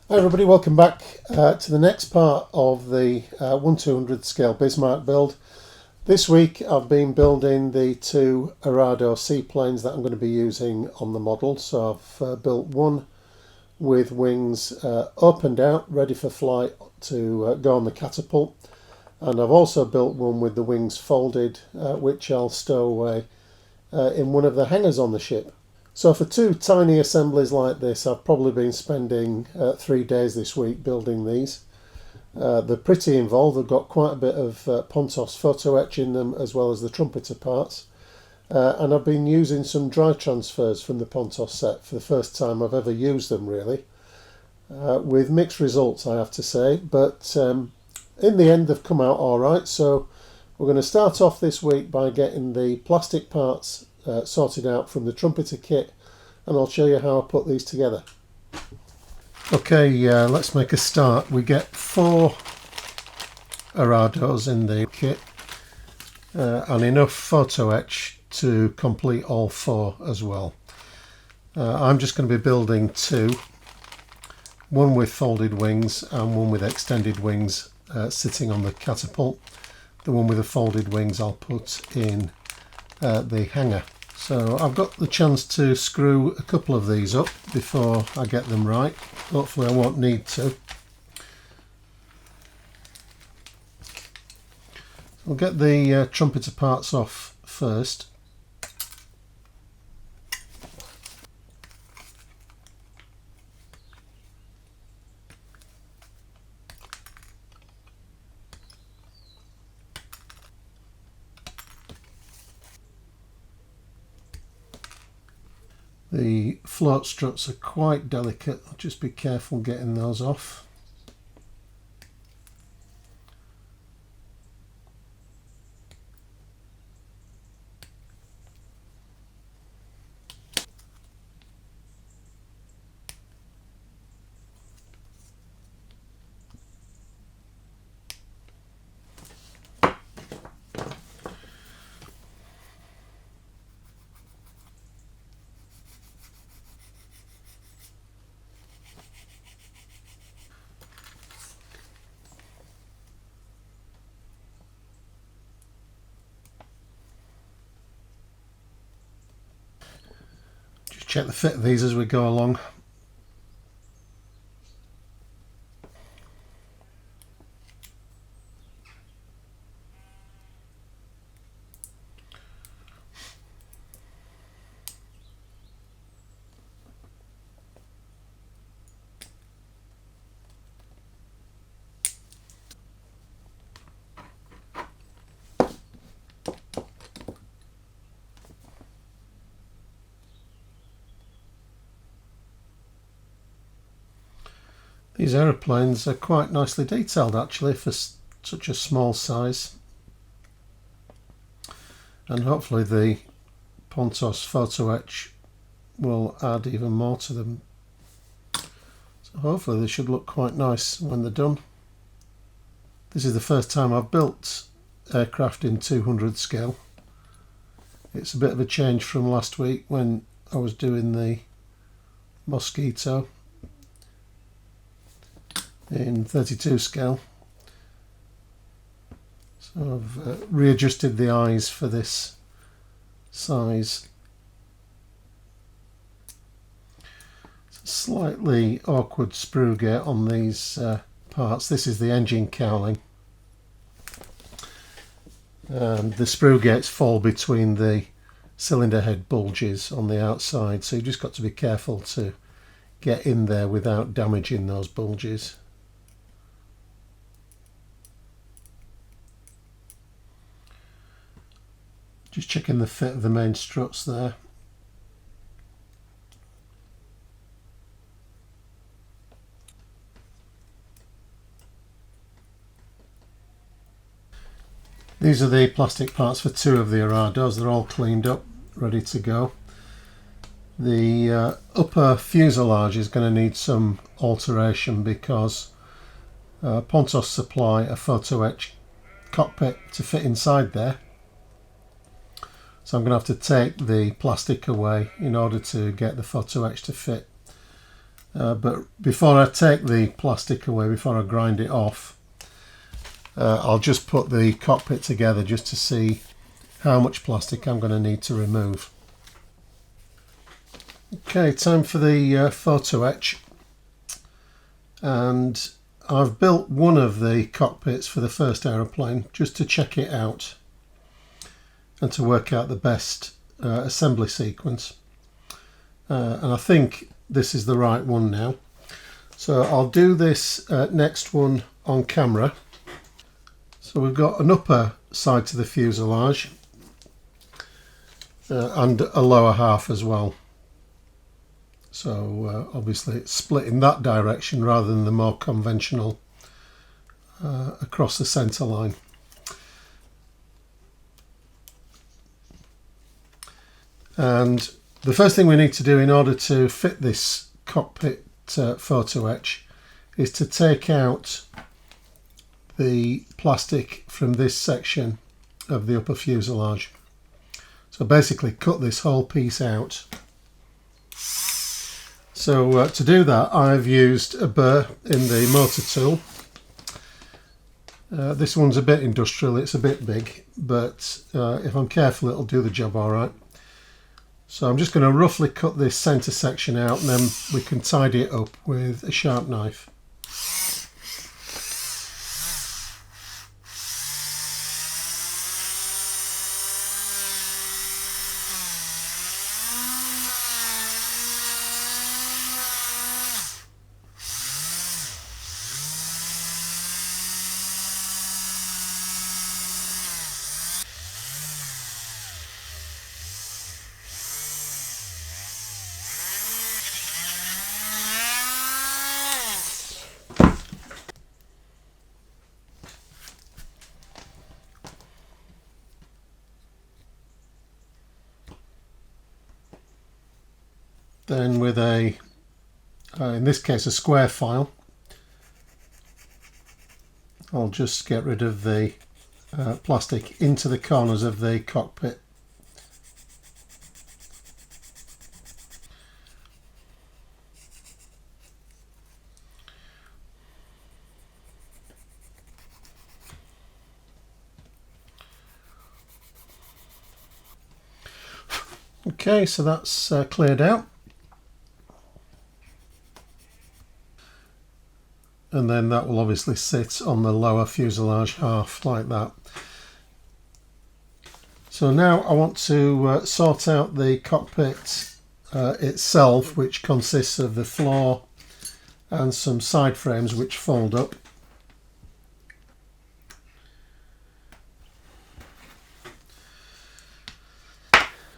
Hi everybody, welcome back to the next part of the 1/200 scale Bismarck build. This week I've been building the two Arado seaplanes that I'm going to be using on the model. So I've built one with wings opened out, ready for flight to go on the catapult. And I've also built one with the wings folded, which I'll stow away in one of the hangars on the ship. So for two tiny assemblies like this, I've probably been spending 3 days this week building these. They're pretty involved. They've got quite a bit of Pontos photo-etch in them, as well as the Trumpeter parts. And I've been using some dry transfers from the Pontos set for the first time I've ever used them, really. With mixed results, I have to say. But in the end, they've come out all right. So we're going to start off this week by getting the plastic parts sorted out from the Trumpeter kit, and I'll show you how I put these together. Okay, let's make a start. We get 4 Arados in the kit and enough photo etch to complete all 4 as well. I'm just going to be building 2, one with folded wings and one with extended wings sitting on the catapult. The one with the folded wings I'll put in the hangar. So I've got the chance to screw a couple of these up before I get them right. Hopefully I won't need to. We'll get the Trumpeter parts off first. The float struts are quite delicate, just be careful getting those off. Check the fit of these as we go along. These aeroplanes are quite nicely detailed actually for such a small size, and hopefully the Pontos photo etch will add even more to them. So hopefully they should look quite nice when they're done. This is the first time I've built aircraft in 200 scale. It's a bit of a change from last week when I was doing the Mosquito in 32 scale. So I've readjusted the eyes for this size. It's a slightly awkward sprue gate on these parts. This is the engine cowling. The sprue gates fall between the cylinder head bulges on the outside, so you've just got to be careful to get in there without damaging those bulges. Just checking the fit of the main struts there. These are the plastic parts for 2 of the Arados. They're all cleaned up, ready to go. The upper fuselage is going to need some alteration because Pontos supply a photo etch cockpit to fit inside there. So I'm going to have to take the plastic away in order to get the photo etch to fit. But before I take the plastic away, before I grind it off, I'll just put the cockpit together just to see how much plastic I'm going to need to remove. Okay, time for the photo etch, and I've built one of the cockpits for the first aeroplane just to check it out and to work out the best assembly sequence, and I think this is the right one now. So I'll do this next one on camera. So we've got an upper side to the fuselage and a lower half as well. So obviously it's split in that direction rather than the more conventional across the centre line. And the first thing we need to do in order to fit this cockpit photo etch is to take out the plastic from this section of the upper fuselage. So basically cut this whole piece out. So to do that, I've used a burr in the motor tool. This one's a bit industrial, it's a bit big, but if I'm careful it'll do the job alright. So I'm just going to roughly cut this centre section out, and then we can tidy it up with a sharp knife. Then with a, in this case a square file, I'll just get rid of the plastic into the corners of the cockpit. Okay, so that's cleared out. And then that will obviously sit on the lower fuselage half like that. So now I want to sort out the cockpit itself, which consists of the floor and some side frames which fold up.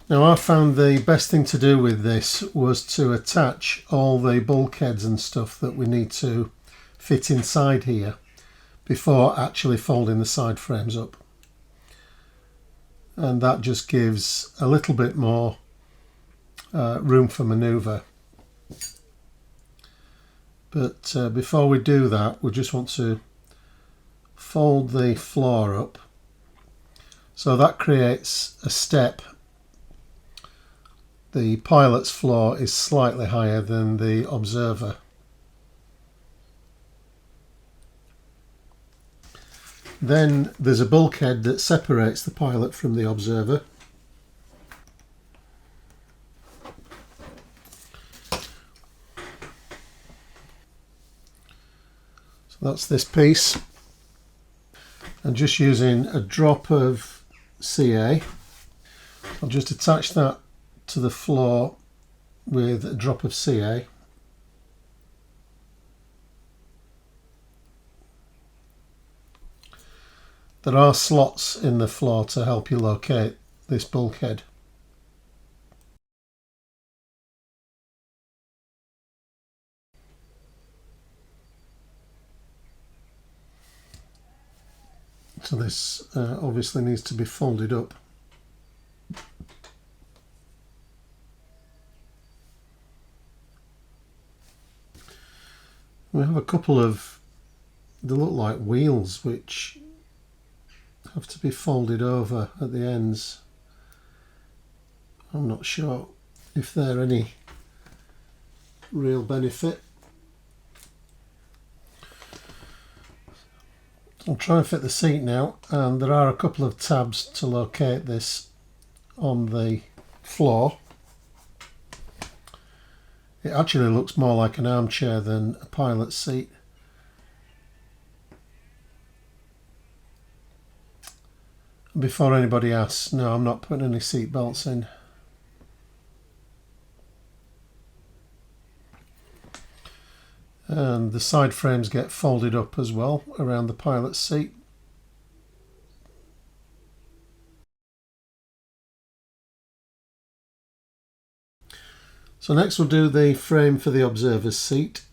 Now I found the best thing to do with this was to attach all the bulkheads and stuff that we need to fit inside here before actually folding the side frames up, and that just gives a little bit more room for manoeuvre. But before we do that, we just want to fold the floor up, so that creates a step. The pilot's floor is slightly higher than the observer. Then there's a bulkhead that separates the pilot from the observer. So that's this piece. And just using a drop of CA, I'll just attach that to the floor with a drop of CA. There are slots in the floor to help you locate this bulkhead. So this obviously needs to be folded up. We have a couple of, they look like wheels, which have to be folded over at the ends. I'm not sure if they're any real benefit. I'll try and fit the seat now, and there are a couple of tabs to locate this on the floor. It actually looks more like an armchair than a pilot's seat. Before anybody asks, no, I'm not putting any seat belts in. And the side frames get folded up as well around the pilot's seat. So next we'll do the frame for the observer's seat.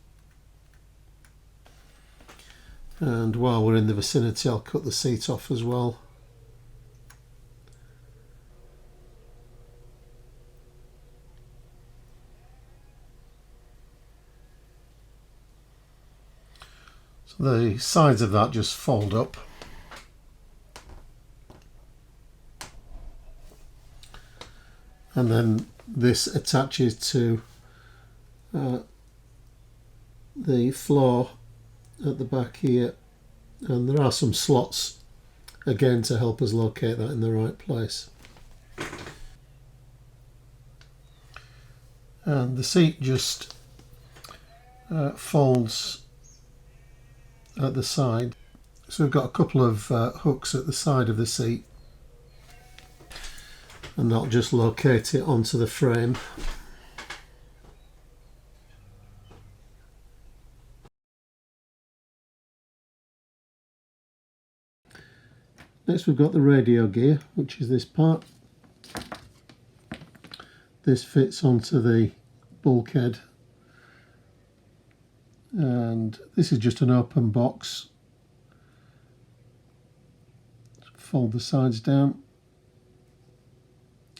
And while we're in the vicinity, I'll cut the seat off as well. So the sides of that just fold up. And then this attaches to the floor at the back here, and there are some slots again to help us locate that in the right place. And the seat just folds at the side, so we've got a couple of hooks at the side of the seat, and that'll just locate it onto the frame. Next we've got the radio gear, which is this part. This fits onto the bulkhead, and this is just an open box. Fold the sides down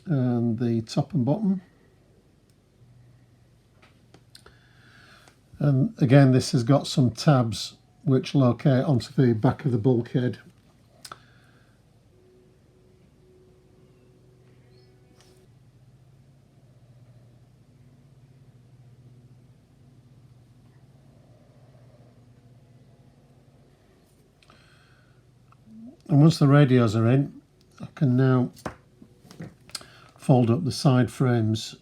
and the top and bottom, and again this has got some tabs which locate onto the back of the bulkhead. And once the radios are in, I can now fold up the side frames.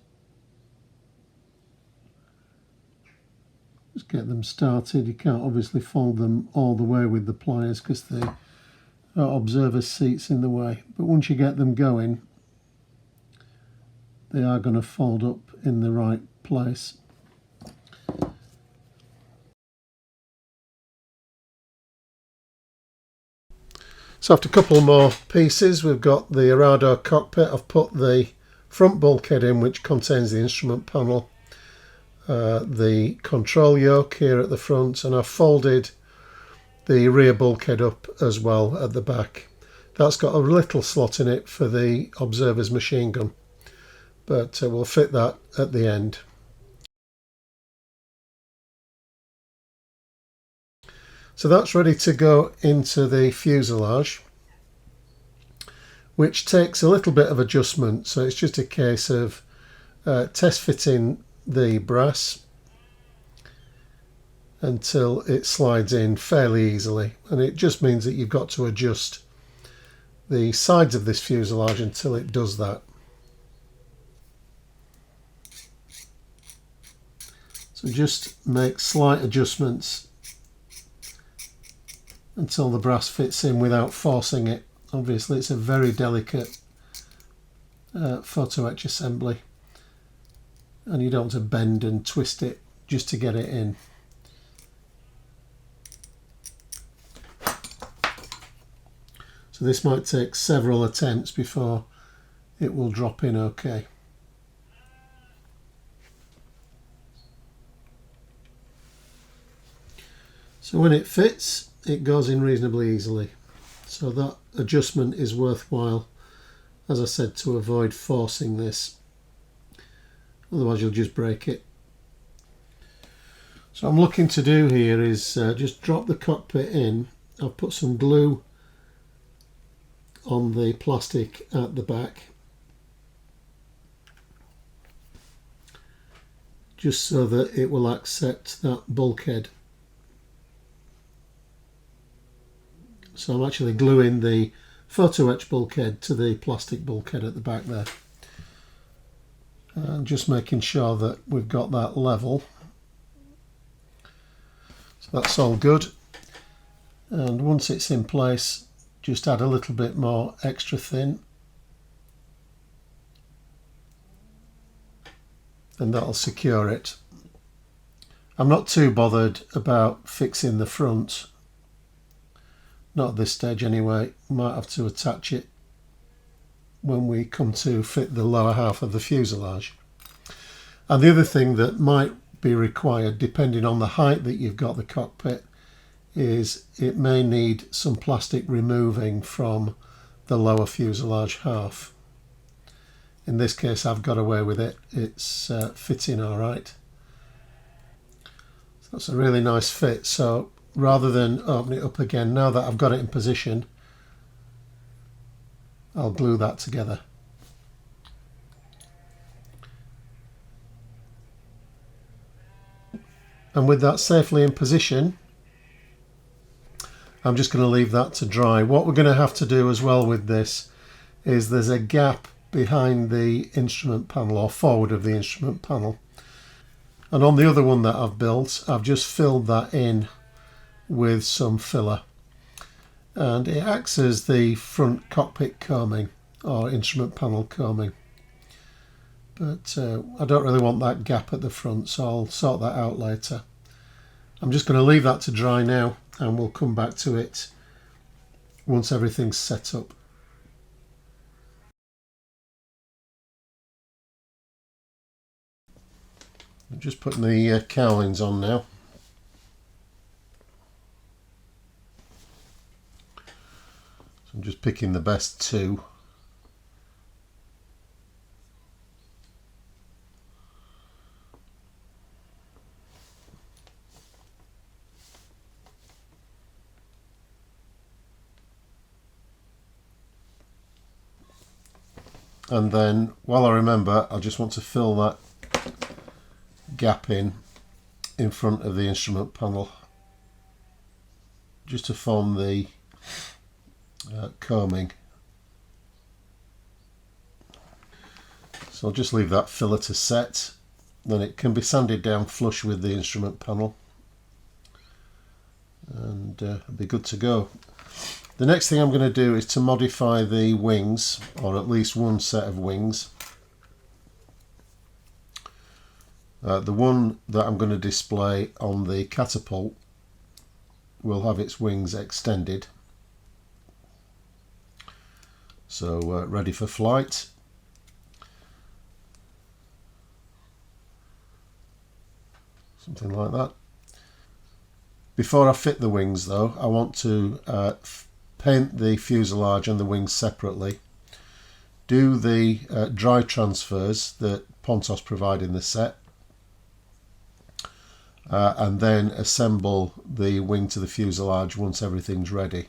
Just get them started. You can't obviously fold them all the way with the pliers because the observer's seat's in the way. But once you get them going, they are going to fold up in the right place. So after a couple more pieces, we've got the Arado cockpit. I've put the front bulkhead in, which contains the instrument panel, the control yoke here at the front, and I've folded the rear bulkhead up as well at the back. That's got a little slot in it for the observer's machine gun, but we'll fit that at the end. So that's ready to go into the fuselage, which takes a little bit of adjustment. So it's just a case of test fitting the brass until it slides in fairly easily, and it just means that you've got to adjust the sides of this fuselage until it does that. So just make slight adjustments until the brass fits in without forcing it. Obviously it's a very delicate photo etch assembly, and you don't want to bend and twist it just to get it in. So this might take several attempts before it will drop in okay. So when it fits, it goes in reasonably easily. So that adjustment is worthwhile, as I said, to avoid forcing this. Otherwise you'll just break it. So what I'm looking to do here is just drop the cockpit in. I've put some glue on the plastic at the back, just so that it will accept that bulkhead. So I'm actually gluing the photo-etch bulkhead to the plastic bulkhead at the back there. And just making sure that we've got that level. So that's all good. And once it's in place, just add a little bit more extra thin. And that'll secure it. I'm not too bothered about fixing the front. Not at this stage anyway. Might have to attach it when we come to fit the lower half of the fuselage. And the other thing that might be required, depending on the height that you've got the cockpit, is it may need some plastic removing from the lower fuselage half. In this case I've got away with it. It's fitting alright. So that's a really nice fit. So rather than open it up again, now that I've got it in position, I'll glue that together. And with that safely in position, I'm just going to leave that to dry. What we're going to have to do as well with this is there's a gap behind the instrument panel, or forward of the instrument panel. And on the other one that I've built, I've just filled that in with some filler. And it acts as the front cockpit coaming, or instrument panel coaming. But I don't really want that gap at the front, so I'll sort that out later. I'm just going to leave that to dry now, and we'll come back to it once everything's set up. I'm just putting the cowlings on now. So I'm just picking the best two. And then, while I remember, I just want to fill that gap in front of the instrument panel, just to form the coaming. So I'll just leave that filler to set, then it can be sanded down flush with the instrument panel, and it'll be good to go. The next thing I'm going to do is to modify the wings, or at least one set of wings. The one that I'm going to display on the catapult will have its wings extended, so ready for flight. Something like that. Before I fit the wings though, I want to paint the fuselage and the wings separately, do the dry transfers that Pontos provide in the set, and then assemble the wing to the fuselage once everything's ready.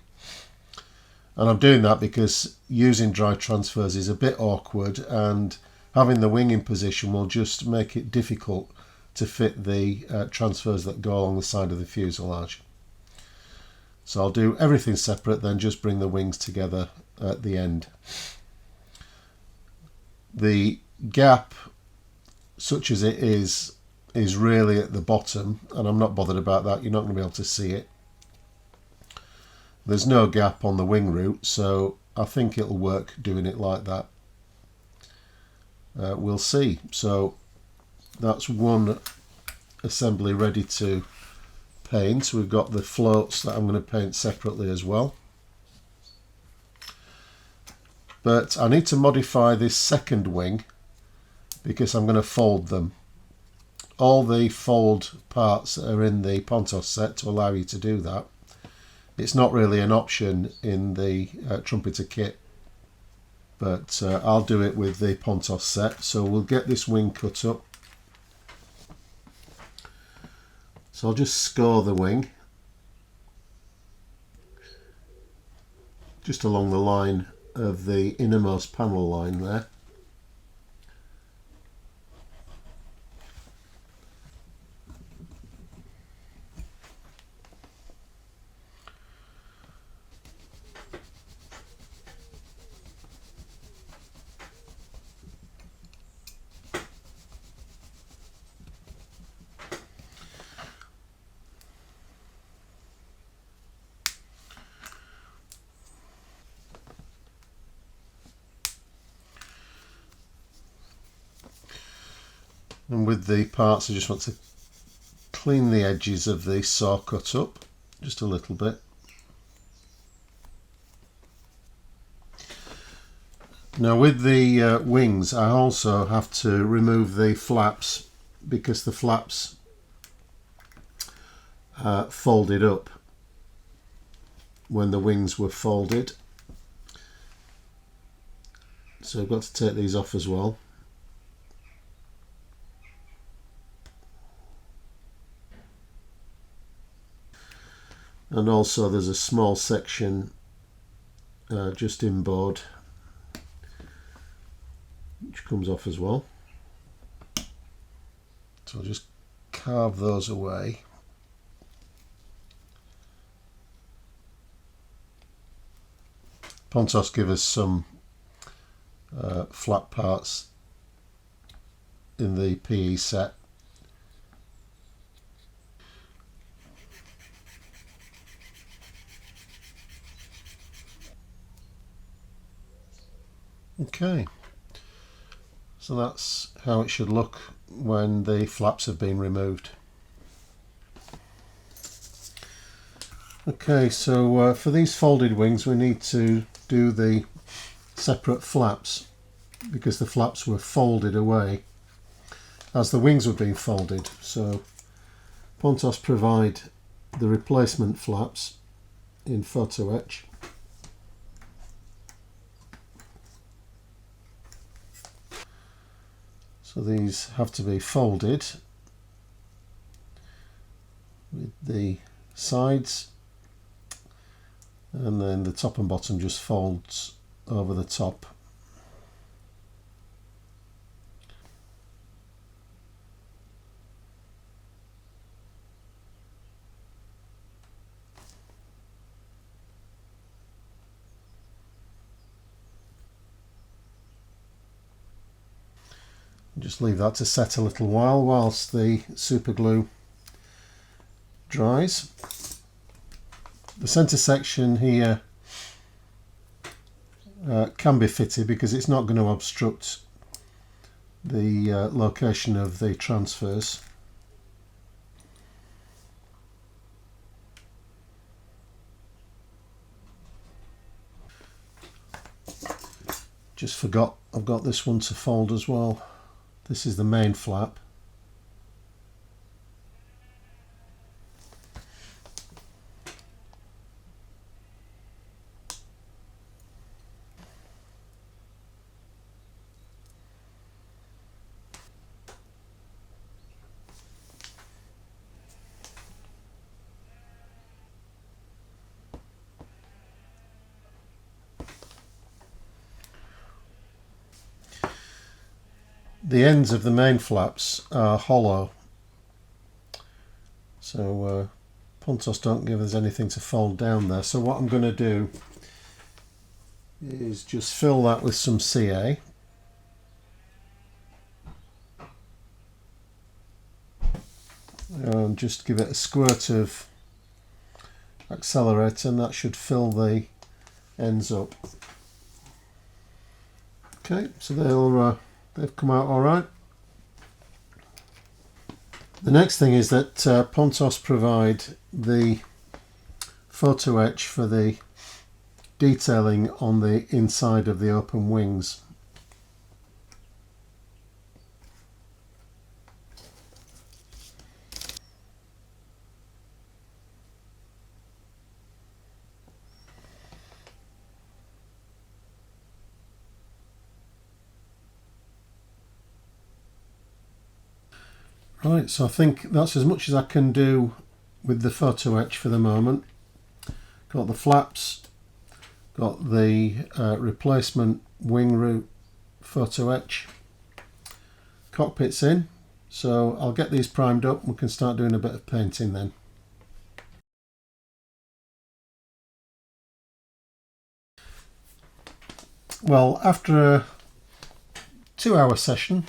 And I'm doing that because using dry transfers is a bit awkward, and having the wing in position will just make it difficult to fit the transfers that go along the side of the fuselage. So I'll do everything separate, then just bring the wings together at the end. The gap, such as it is really at the bottom, and I'm not bothered about that. You're not going to be able to see it. There's no gap on the wing root, so I think it'll work doing it like that. We'll see. So that's one assembly ready to paint. We've got the floats that I'm going to paint separately as well. But I need to modify this second wing because I'm going to fold them. All the fold parts are in the Pontos set to allow you to do that. It's not really an option in the Trumpeter kit, but I'll do it with the Pontos set. So we'll get this wing cut up. So I'll just score the wing just along the line of the innermost panel line there. And with the parts I just want to clean the edges of the saw cut up just a little bit. Now with the wings I also have to remove the flaps because the flaps folded up when the wings were folded. So I've got to take these off as well. And also there's a small section just inboard which comes off as well. So I'll just carve those away. Pontos give us some flat parts in the PE set. Okay, so that's how it should look when the flaps have been removed. Okay, so for these folded wings we need to do the separate flaps because the flaps were folded away as the wings were being folded. So Pontos provide the replacement flaps in photo-etch. So these have to be folded with the sides, and then the top and bottom just folds over the top. Just leave that to set a little while whilst the super glue dries. The centre section here can be fitted because it's not going to obstruct the location of the transfers. Just forgot I've got this one to fold as well. This is the main flap. The ends of the main flaps are hollow, so Pontos don't give us anything to fold down there. So what I'm going to do is just fill that with some CA. And just give it a squirt of accelerator, and that should fill the ends up. Okay, so they've come out all right. The next thing is that Pontos provide the photo etch for the detailing on the inside of the open wings. Right, so I think that's as much as I can do with the photo etch for the moment. Got the flaps, got the replacement wing root photo etch. Cockpit's in, so I'll get these primed up and we can start doing a bit of painting then. Well, after a 2-hour session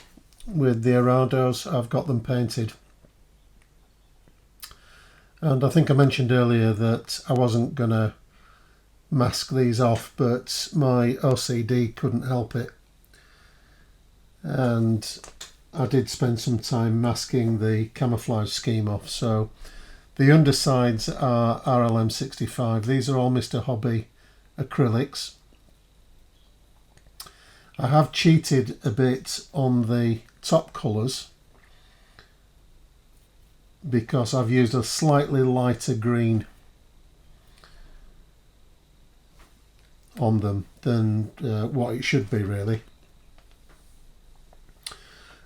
with the Arados, I've got them painted. And I think I mentioned earlier that I wasn't going to mask these off, but my OCD couldn't help it. And I did spend some time masking the camouflage scheme off. So the undersides are RLM65. These are all Mr. Hobby acrylics. I have cheated a bit on the top colours because I've used a slightly lighter green on them than what it should be really,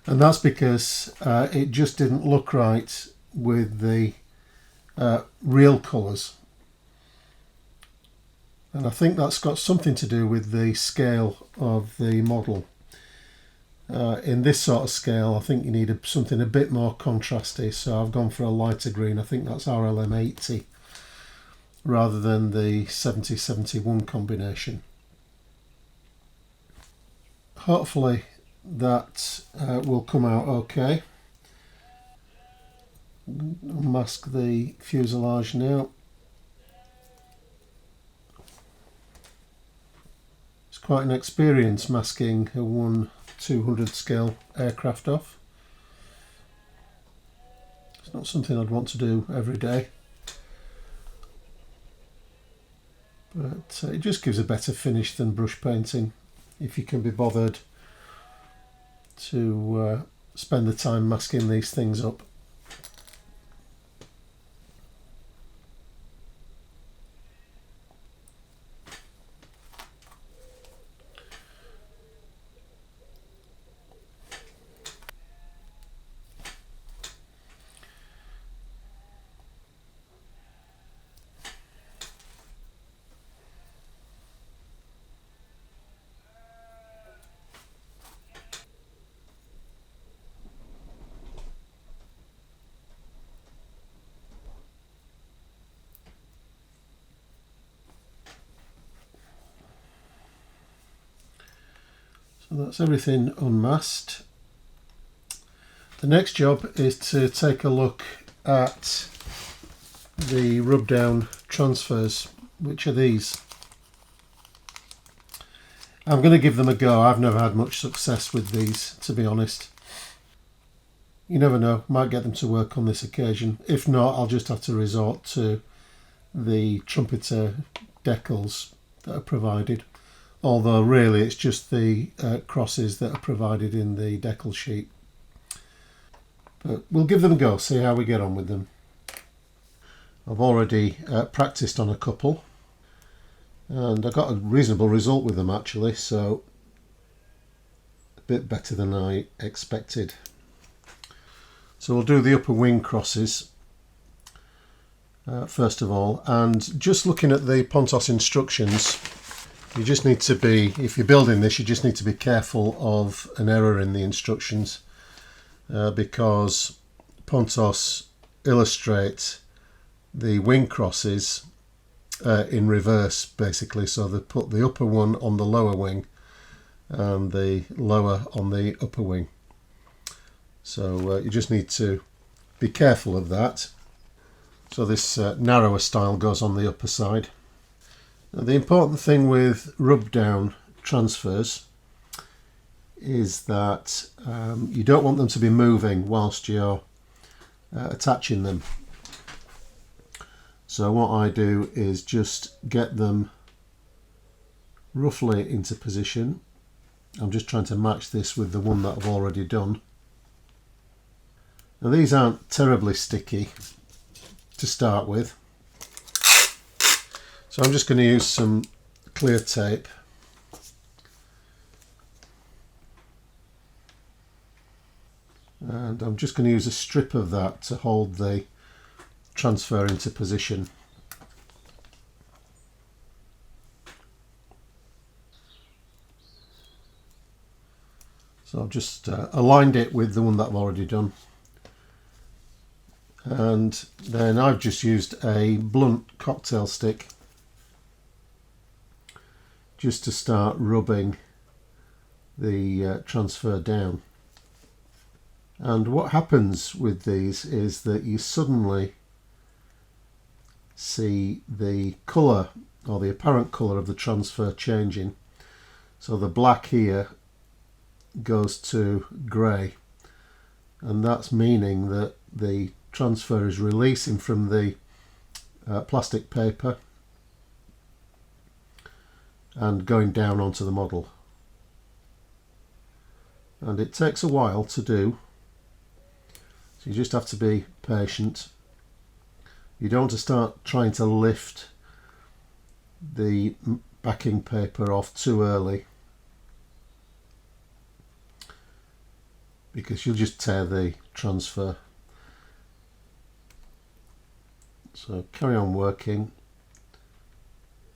and that's because it just didn't look right with the real colours, and I think that's got something to do with the scale of the model. In this sort of scale I think you need something a bit more contrasty, so I've gone for a lighter green. I think that's RLM 80 rather than the 70-71 combination. Hopefully that will come out okay. Mask the fuselage now. It's quite an experience masking a 1/200 scale aircraft off. It's not something I'd want to do every day, but it just gives a better finish than brush painting if you can be bothered to spend the time masking these things up. So that's everything unmasked. The next job is to take a look at the rub down transfers, which are these. I'm going to give them a go. I've never had much success with these, to be honest. You never know, might get them to work on this occasion. If not, I'll just have to resort to the Trumpeter decals that are provided. Although really it's just the crosses that are provided in the decal sheet. But we'll give them a go, see how we get on with them. I've already practiced on a couple and I got a reasonable result with them actually, so a bit better than I expected. So we'll do the upper wing crosses first of all, and just looking at the Pontos instructions, you just need to be, if you're building this, you just need to be careful of an error in the instructions because Pontos illustrate the wing crosses in reverse basically, so they put the upper one on the lower wing and the lower on the upper wing. So you just need to be careful of that. So this narrower style goes on the upper side. Now, the important thing with rub down transfers is that you don't want them to be moving whilst you're attaching them. So what I do is just get them roughly into position. I'm just trying to match this with the one that I've already done. Now these aren't terribly sticky to start with, so I'm just going to use some clear tape and I'm just going to use a strip of that to hold the transfer into position. So I've just aligned it with the one that I've already done, and then I've just used a blunt cocktail stick just to start rubbing the transfer down. And what happens with these is that you suddenly see the colour or the apparent colour of the transfer changing. So the black here goes to grey, and that's meaning that the transfer is releasing from the plastic paper and going down onto the model. And it takes a while to do, so you just have to be patient. You don't want to start trying to lift the backing paper off too early, because you'll just tear the transfer. So carry on working,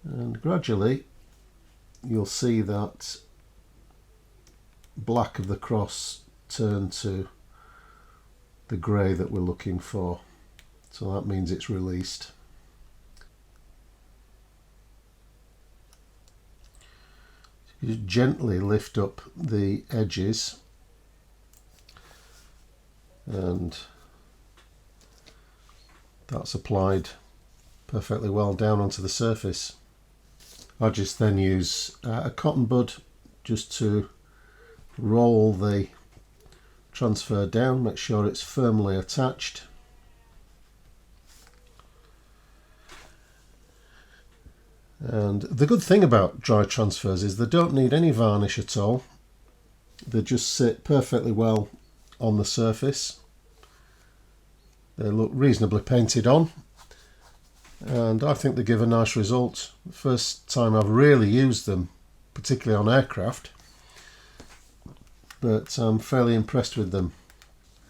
and gradually you'll see that black of the cross turn to the grey that we're looking for. So that means it's released. You just gently lift up the edges, and that's applied perfectly well down onto the surface. I just then use a cotton bud just to roll the transfer down, make sure it's firmly attached. And the good thing about dry transfers is they don't need any varnish at all. They just sit perfectly well on the surface. They look reasonably painted on, and I think they give a nice result. The first time I've really used them, particularly on aircraft, but I'm fairly impressed with them.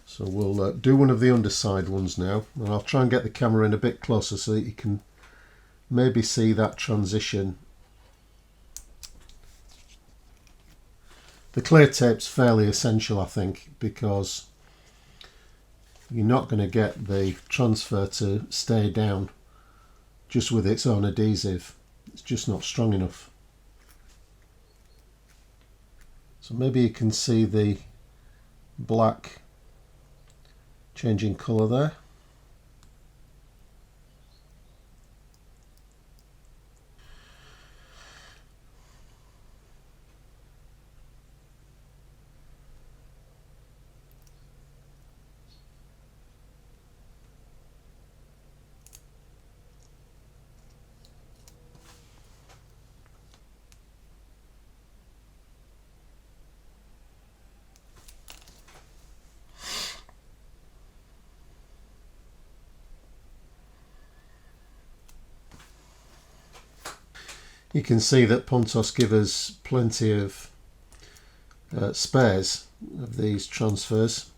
So we'll do one of the underside ones now, and I'll try and get the camera in a bit closer so that you can maybe see that transition. The clear tape's fairly essential, I think, because you're not going to get the transfer to stay down just with its own adhesive. It's just not strong enough. So maybe you can see the black changing colour there. You can see that Pontos give us plenty of spares of these transfers.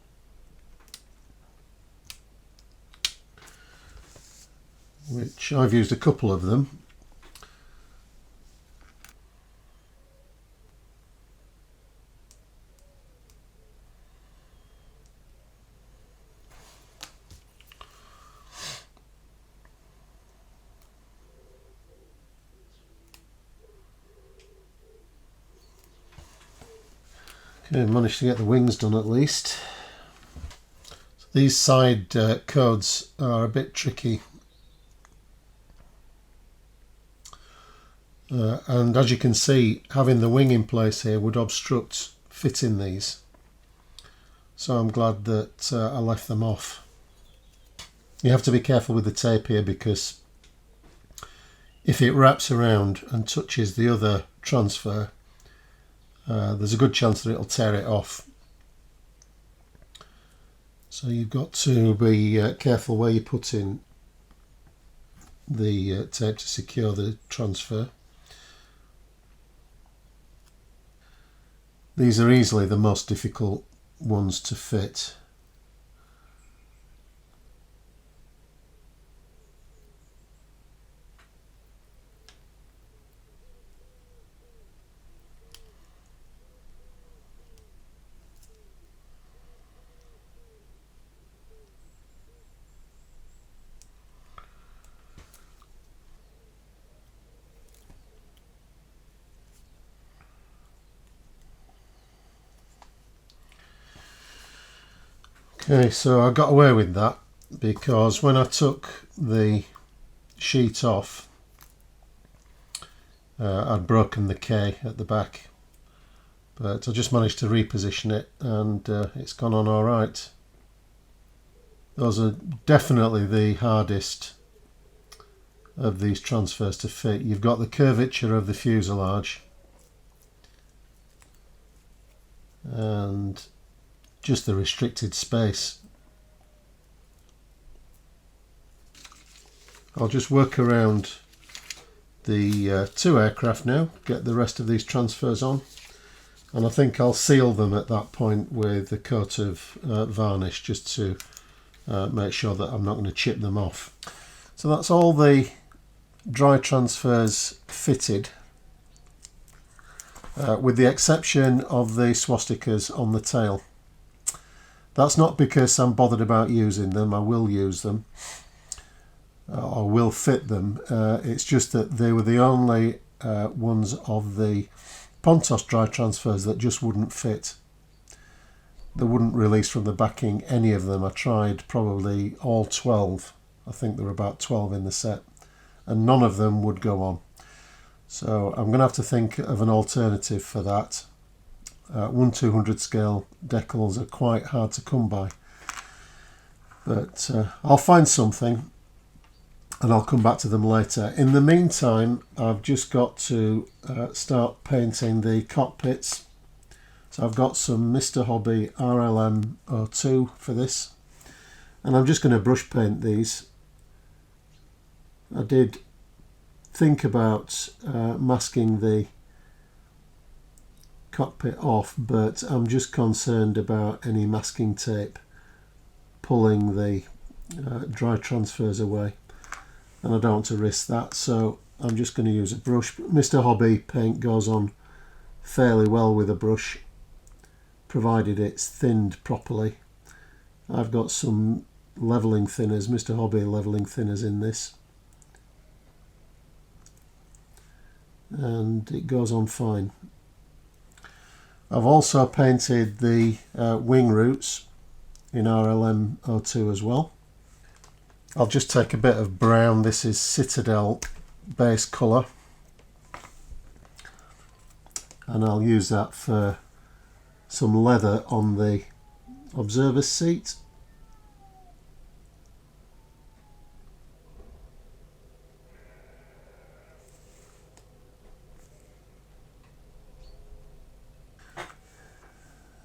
Which I've used a couple of them. Okay, managed to get the wings done at least. So these side codes are a bit tricky. And as you can see, having the wing in place here would obstruct fitting these. So I'm glad that I left them off. You have to be careful with the tape here, because if it wraps around and touches the other transfer, there's a good chance that it'll tear it off. So you've got to be careful where you put in the tape to secure the transfer. These are easily the most difficult ones to fit. Okay, so I got away with that because when I took the sheet off, I'd broken the K at the back, but I just managed to reposition it, and it's gone on all right. Those are definitely the hardest of these transfers to fit. You've got the curvature of the fuselage and just the restricted space. I'll just work around the two aircraft now, get the rest of these transfers on, and I think I'll seal them at that point with a coat of varnish just to make sure that I'm not going to chip them off. So that's all the dry transfers fitted, with the exception of the swastikas on the tail. That's not because I'm bothered about using them. I will use them, or will fit them. It's just that they were the only ones of the Pontos dry transfers that just wouldn't fit. They wouldn't release from the backing, any of them. I tried probably all 12. I think there were about 12 in the set, and none of them would go on. So I'm going to have to think of an alternative for that. 1/200 scale decals are quite hard to come by, but I'll find something and I'll come back to them later. In the meantime, I've just got to start painting the cockpits. So I've got some Mr. Hobby RLM 02 for this, and I'm just going to brush paint these. I did think about masking the cockpit off, but I'm just concerned about any masking tape pulling the dry transfers away, and I don't want to risk that, so I'm just going to use a brush. Mr. Hobby paint goes on fairly well with a brush, provided it's thinned properly. I've got some levelling thinners, Mr. Hobby levelling thinners in this, and it goes on fine. I've also painted the wing roots in RLM 02 as well. I'll just take a bit of brown. This is Citadel base colour, and I'll use that for some leather on the observer's seat.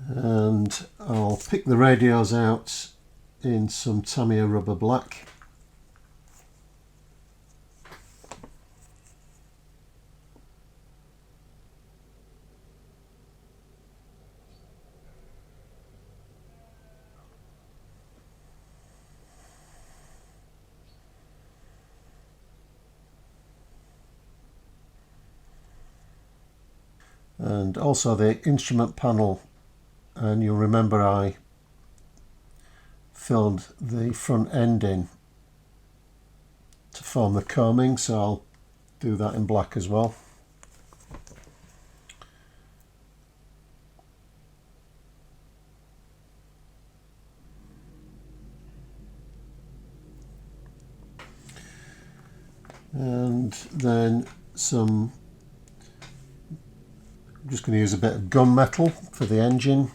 And I'll pick the radios out in some Tamiya rubber black. And also the instrument panel, and you'll remember I filled the front end in to form the combing, so I'll do that in black as well. And then some, I'm just going to use a bit of gunmetal for the engine.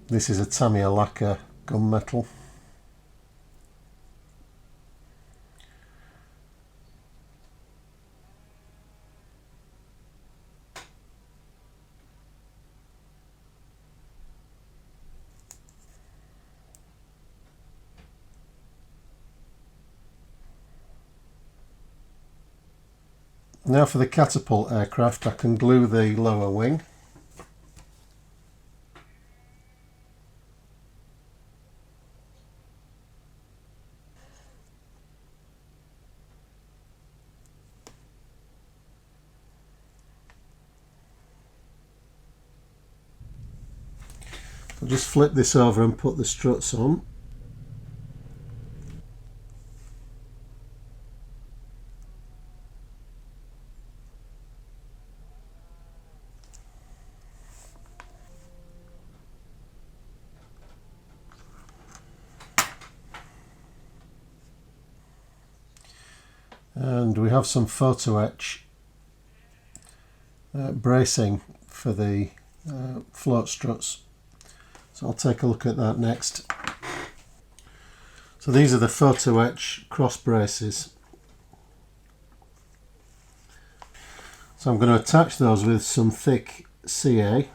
This is a Tamiya lacquer gunmetal. Now for the catapult aircraft, I can glue the lower wing. I'll just flip this over and put the struts on. And we have some photo etch bracing for the float struts. So I'll take a look at that next. So these are the photo-etch cross braces. So I'm going to attach those with some thick CA.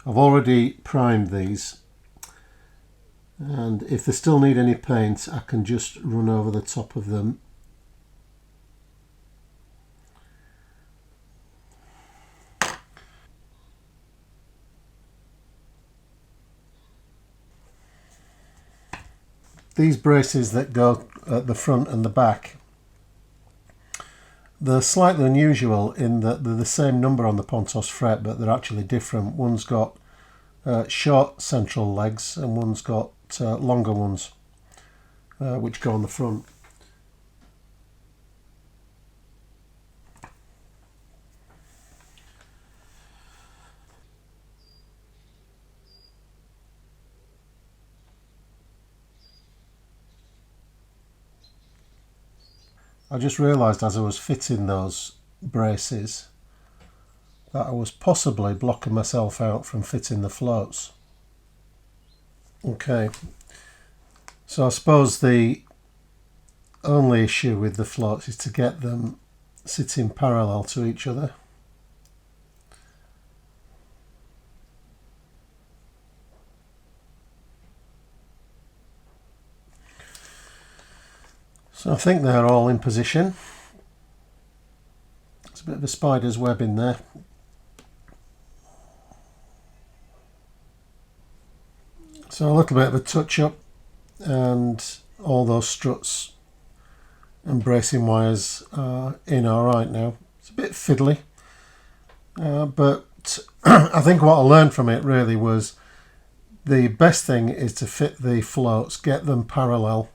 I've already primed these, and if they still need any paint I can just run over the top of them. These braces that go at the front and the back, they're slightly unusual in that they're the same number on the Pontos fret, but they're actually different. One's got short central legs and one's got longer ones which go on the front. I just realised as I was fitting those braces that I was possibly blocking myself out from fitting the floats. Okay, so I suppose the only issue with the floats is to get them sitting parallel to each other. So I think they're all in position. It's a bit of a spider's web in there. So a little bit of a touch up and all those struts and bracing wires are in alright now. It's a bit fiddly, but I think what I learned from it really was the best thing is to fit the floats, get them parallel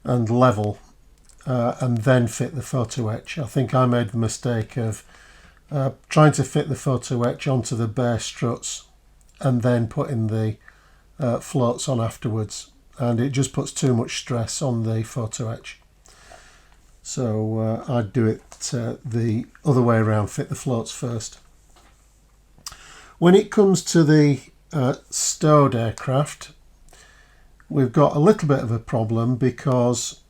and level, and then fit the photo etch. I think I made the mistake of trying to fit the photo etch onto the bare struts and then putting the floats on afterwards, and it just puts too much stress on the photo etch. So I'd do it the other way around, fit the floats first. When it comes to the stowed aircraft, we've got a little bit of a problem because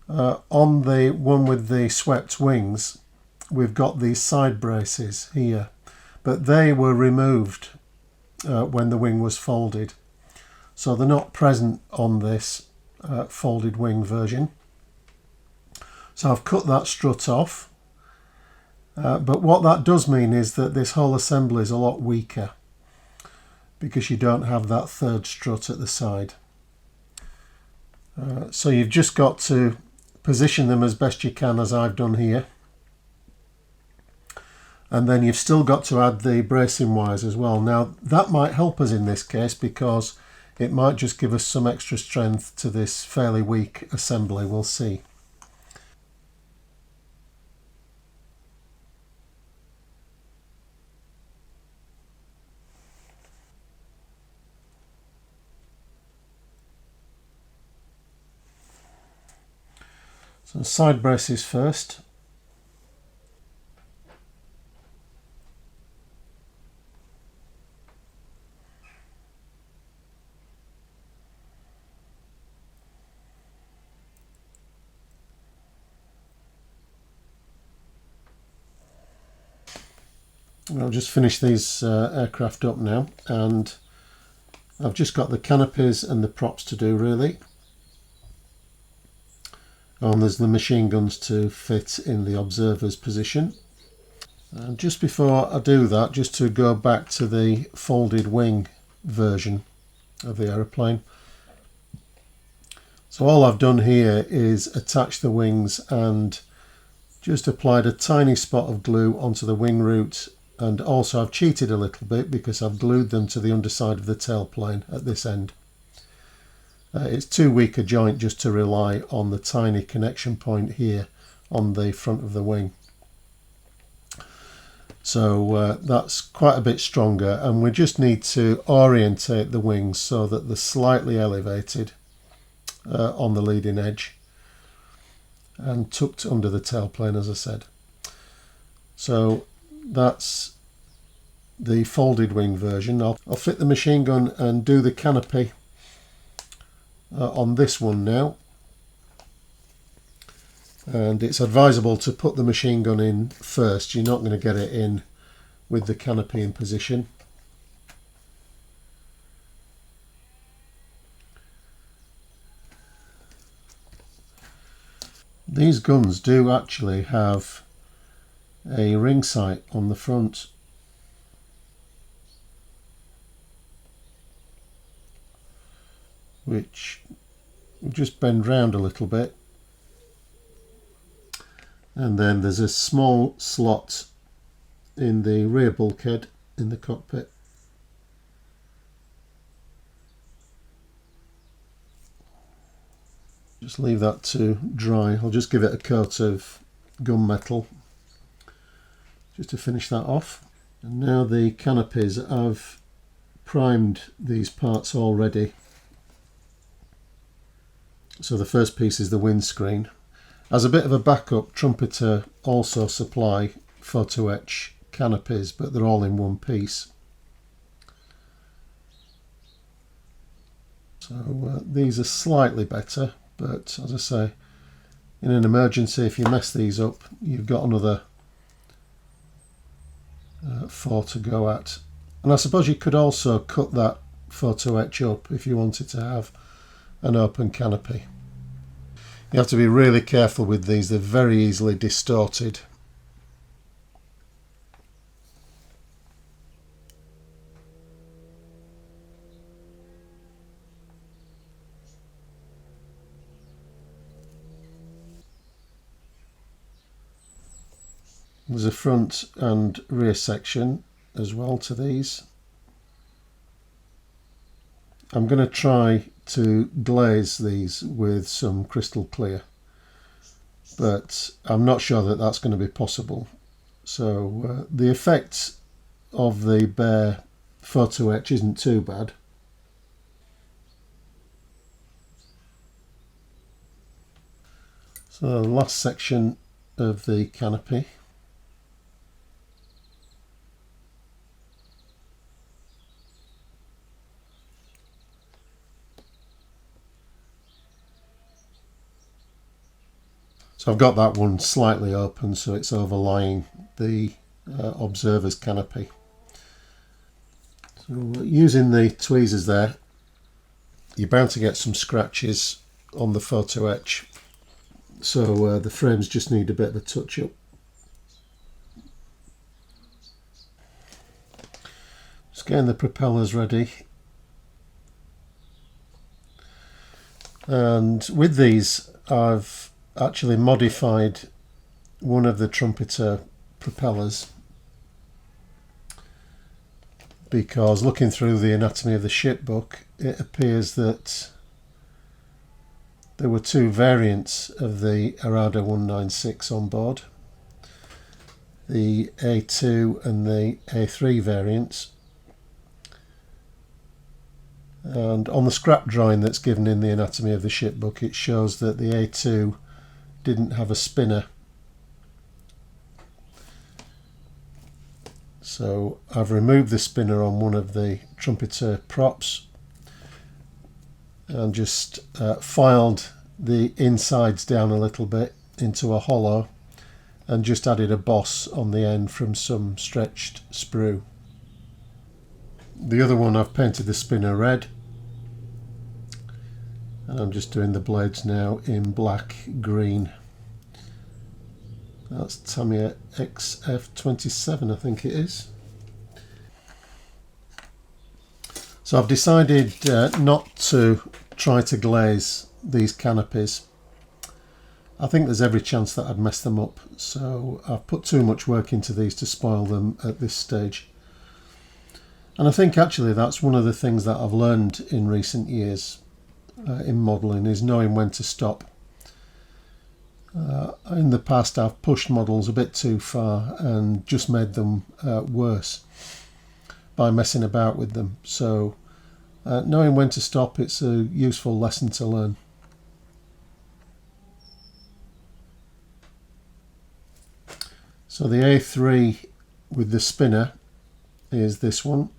on the one with the swept wings we've got these side braces here, but they were removed when the wing was folded, so they're not present on this folded wing version. So I've cut that strut off, but what that does mean is that this whole assembly is a lot weaker because you don't have that third strut at the side. So you've just got to position them as best you can, as I've done here, and then you've still got to add the bracing wires as well. Now that might help us in this case because it might just give us some extra strength to this fairly weak assembly. We'll see. So side braces first. I'll just finish these aircraft up now, and I've just got the canopies and the props to do really. And there's the machine guns to fit in the observer's position. And just before I do that, just to go back to the folded wing version of the aeroplane. So all I've done here is attach the wings and just applied a tiny spot of glue onto the wing root, and also I've cheated a little bit because I've glued them to the underside of the tailplane at this end. It's too weak a joint just to rely on the tiny connection point here on the front of the wing. So that's quite a bit stronger, and we just need to orientate the wings so that they're slightly elevated on the leading edge and tucked under the tailplane, as I said. So that's the folded wing version. I'll fit the machine gun and do the canopy on this one now. And it's advisable to put the machine gun in first. You're not going to get it in with the canopy in position. These guns do actually have a ring sight on the front. Which will just bend round a little bit. And then there's a small slot in the rear bulkhead in the cockpit. Just leave that to dry. I'll just give it a coat of gunmetal just to finish that off. And now the canopies, I've primed these parts already. So the first piece is the windscreen. As a bit of a backup, Trumpeter also supply photo-etch canopies, but they're all in one piece. So these are slightly better, but as I say, in an emergency, if you mess these up, you've got another 4 to go at. And I suppose you could also cut that photo-etch up if you wanted to have an open canopy. You have to be really careful with these, they're very easily distorted. There's a front and rear section as well to these. I'm going to try to glaze these with some crystal clear, but I'm not sure that that's going to be possible. So the effect of the bare photo etch isn't too bad. So the last section of the canopy. So I've got that one slightly open, so it's overlying the observer's canopy. So using the tweezers there, you're bound to get some scratches on the photo etch. So the frames just need a bit of a touch up. Just getting the propellers ready. And with these, I've actually modified one of the Trumpeter propellers, because looking through the anatomy of the ship book, it appears that there were two variants of the Arado 196 on board, the A2 and the A3 variants. And on the scrap drawing that's given in the anatomy of the ship book, it shows that the A2 didn't have a spinner. So I've removed the spinner on one of the Trumpeter props and just filed the insides down a little bit into a hollow and just added a boss on the end from some stretched sprue. The other one, I've painted the spinner red, and I'm just doing the blades now in black green. That's Tamiya XF27, I think it is. So I've decided not to try to glaze these canopies. I think there's every chance that I'd mess them up, so I've put too much work into these to spoil them at this stage. And I think actually that's one of the things that I've learned in recent years in modelling, is knowing when to stop. In the past I've pushed models a bit too far and just made them worse by messing about with them. So knowing when to stop, it's a useful lesson to learn. So the A3 with the spinner is this one.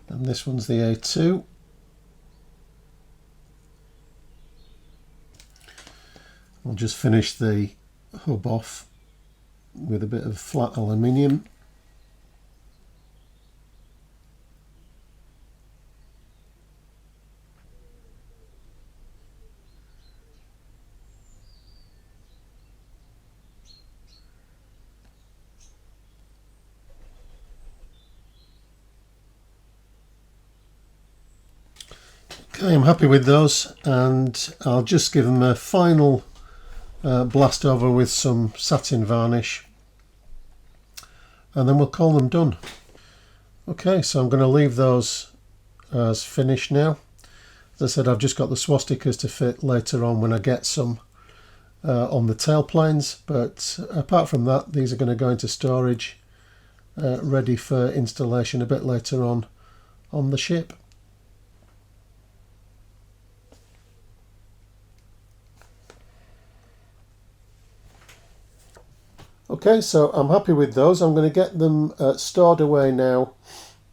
And this one's the A2. I'll just finish the hub off with a bit of flat aluminium. Okay, I'm happy with those, and I'll just give them a final blast over with some satin varnish, and then we'll call them done. Okay, so I'm going to leave those as finished now. As I said, I've just got the swastikas to fit later on when I get some on the tailplanes, but apart from that, these are going to go into storage ready for installation a bit later on the ship. Okay, so I'm happy with those. I'm going to get them stored away now,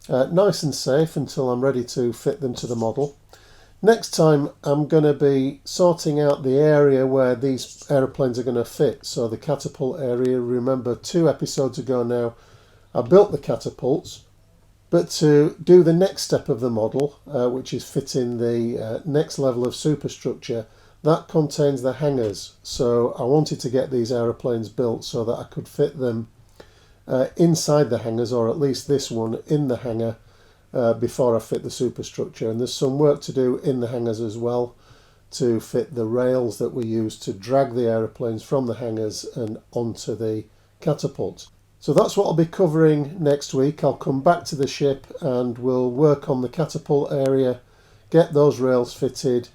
nice and safe, until I'm ready to fit them to the model. Next time I'm going to be sorting out the area where these aeroplanes are going to fit. So the catapult area, remember 2 episodes ago now I built the catapults, but to do the next step of the model, which is fitting the next level of superstructure, that contains the hangars. So I wanted to get these aeroplanes built so that I could fit them inside the hangars, or at least this one in the hangar, before I fit the superstructure. And there's some work to do in the hangars as well to fit the rails that we use to drag the aeroplanes from the hangars and onto the catapult. So that's what I'll be covering next week. I'll come back to the ship and we'll work on the catapult area, get those rails fitted,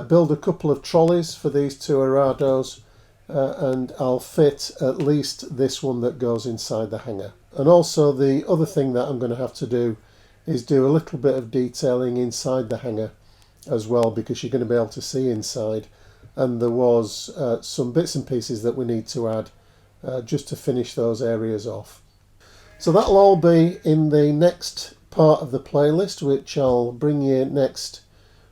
build a couple of trolleys for these 2 Arados, and I'll fit at least this one that goes inside the hangar. And also the other thing that I'm going to have to do is do a little bit of detailing inside the hangar as well, because you're going to be able to see inside, and there was some bits and pieces that we need to add just to finish those areas off. So that'll all be in the next part of the playlist, which I'll bring you next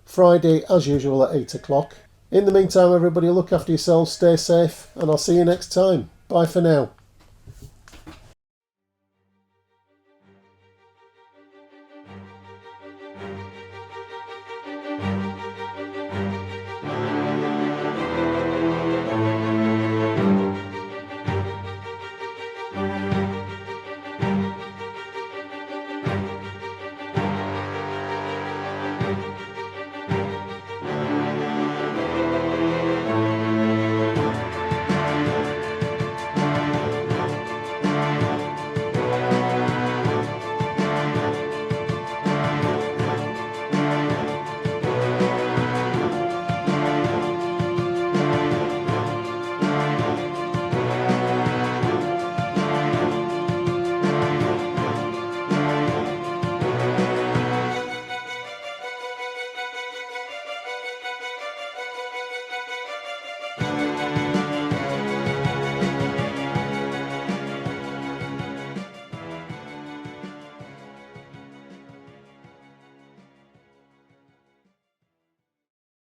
Friday as usual at 8 o'clock. In the meantime, everybody, look after yourselves, stay safe, and I'll see you next time. Bye for now.